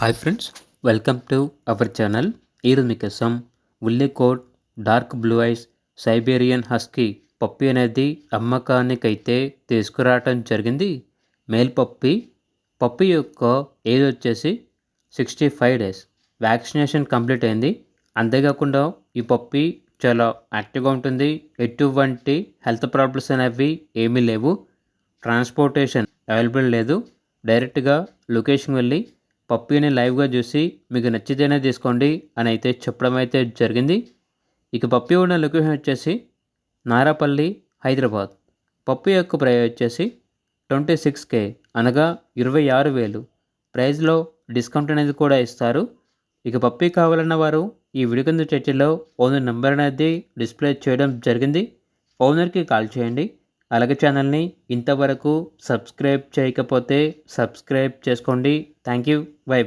Hi friends, welcome to our channel. ఈరోజు మీకోసం woolly coat dark blue eyes Siberian husky puppy అనేది అమ్మకానికైతే తీసుకురావటం జరిగింది. మేల్ పప్పి యొక్క ఏజ్ వచ్చేసి 65 డేస్. వ్యాక్సినేషన్ కంప్లీట్ అయింది. అంతేకాకుండా ఈ పప్పి చాలా యాక్టివ్గా ఉంటుంది. ఎటువంటి హెల్త్ ప్రాబ్లమ్స్ అనేవి ఏమీ లేవు. ట్రాన్స్పోర్టేషన్ అవైలబుల్ లేదు. డైరెక్ట్గా లొకేషన్ వెళ్ళి పప్పీని లైవ్గా చూసి మీకు నచ్చితేనే తీసుకోండి అని అయితే చెప్పడం అయితే జరిగింది. ఇక పప్పీ ఉన్న లొకేషన్ వచ్చేసి నారాపల్లి, హైదరాబాద్. పప్పీ యొక్క ప్రైస్ వచ్చేసి 26K అనగా 26,000. ప్రైస్లో డిస్కౌంట్ అనేది కూడా ఇస్తారు. ఇక పప్పీ కావాలన్న వారు ఈ వీడియో కింద చర్చలో ఓనర్ నెంబర్ అనేది డిస్ప్లే చేయడం జరిగింది. ఓనర్కి కాల్ చేయండి. అలాగే ఛానల్ని ఇంతవరకు సబ్స్క్రైబ్ చేయకపోతే సబ్స్క్రైబ్ చేసుకోండి. Thank you. బై.